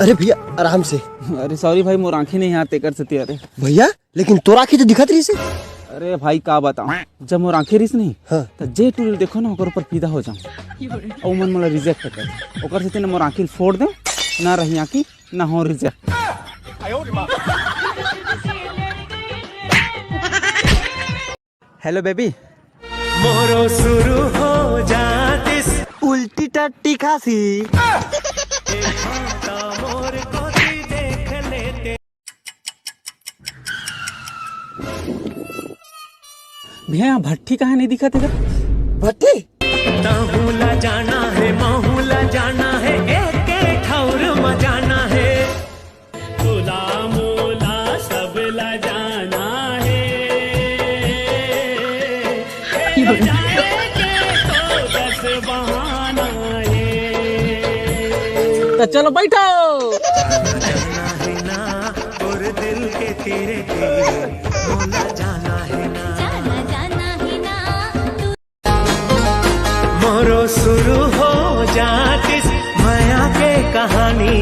अरे भैया आराम से। अरे सॉरी भाई, मोर आंखें नहीं आते कर सकती। अरे भैया लेकिन तोर आँखें तो दिखत रही से। अरे भाई का बताऊं, जब मोर आंखें रिस नहीं हाँ। तो जे टूल देखो ना ओकर ऊपर पीदा हो जाऊं और मन मला रिजेक्ट कर ओकर से तेने मोर आंखें फोड़ दे ना रही आंखी ना हो रिजेक्ट। Hello baby. मोरो शुरू हो जातिस उल्टी टट्टी खासी। मोर को देख लेते। भैया भट्टी कहाँ नहीं दिखा तेरा? भट्टी ताहूला जाना है माहूला जाना है एक ठौर में जाना है तुला मूला सबला जाना है बस बहाना है। तो चलो बैठो। जाना है ना और दिल के तेरे मोला जाना है ना मोरो शुरू हो जातिस माया के कहानी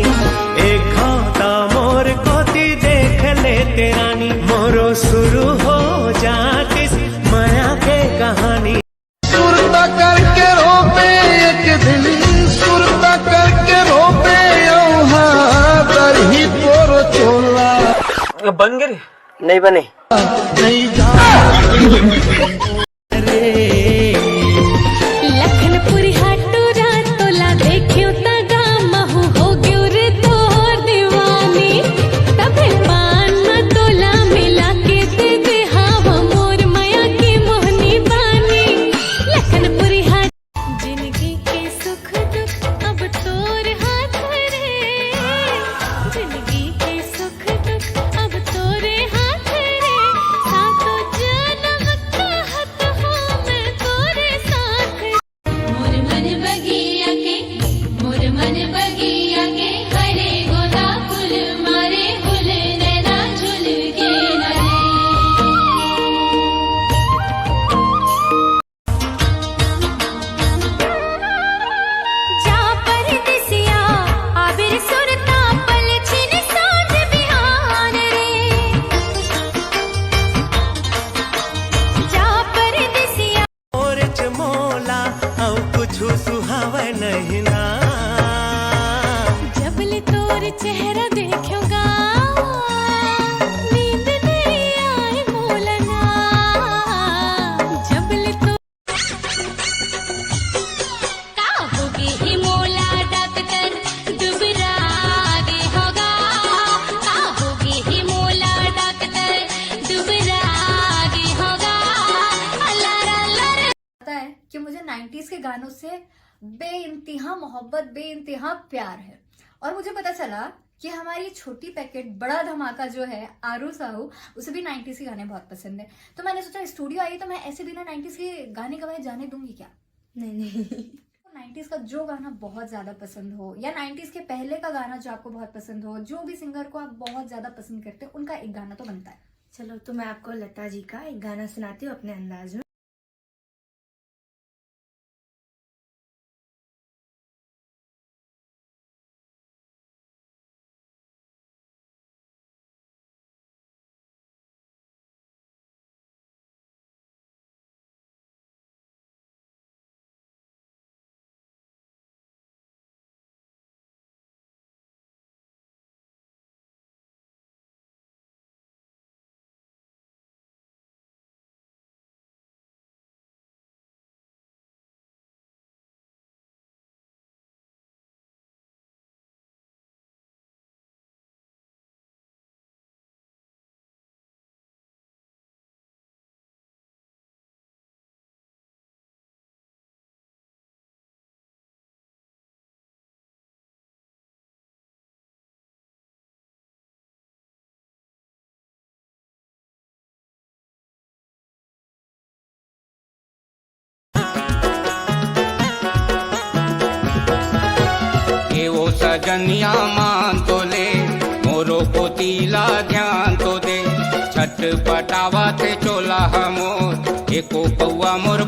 एक खाता मोर कोती देख ले तेरानी मोरो शुरू हो जातिस माया के कहानी। सुरता करके रोपे एक दिल सुरता करके रोपे तरही तोरो चोला बन गए नहीं बने। नहीं जा लखनपुरी हाटोरा तोला देखियो तगा महू हो गयो रे तोर दीवानी तबे पान न तोला मिला के दे दे हावा मोर माया की मोहनी बानी। लखनपुरी हाट जिंदगी के सुख दुख अब तोर हाथ रे जिंदगी के सुख दुख अब तोरे हाथ रे सातो जन्म कहत हो मैं तोरे साथ। मोर मन बगिया के हरे गोदा फूल मारे फूल नैना झुल के नरे। जा परदेसिया आबिर सुरता पल छिन साँझ बिहान रे जा परदेसिया मोर चमोला औ कुछ सुहावे नहीं ना जबले तोर चेहरा देखोगा नींद नहीं आए मोलना जबले तो का होगी ही मोला डॉक्टर दुबरा आगे होगा का होगी ही मोला डॉक्टर दुबरा आगे होगा अल्लाह अल्लाह। पता है कि मुझे 90s के गानों से बेइंतहा मोहब्बत बेइंतहा प्यार है और मुझे पता चला कि हमारी छोटी पैकेट बड़ा धमाका जो है आरू साहू उसे भी 90s के गाने बहुत पसंद है। तो मैंने सोचा स्टूडियो आई तो मैं ऐसे बिना 90s के गाने गवाए जाने दूंगी क्या? नहीं 90s का जो गाना बहुत ज्यादा पसंद हो या 90s के पहले का गाना जो आपको बहुत पसंद हो जो भी सिंगर को आप बहुत ज्यादा पसंद करते हो उनका एक गाना तो बनता है। चलो तो मैं आपको लता जी का एक गाना सुनाती हूँ अपने अंदाज में। सजनिया मान तो ले मोरो को तीला ध्यान तो दे छठ पटावा थे चोला हमोर एको पौआ मोर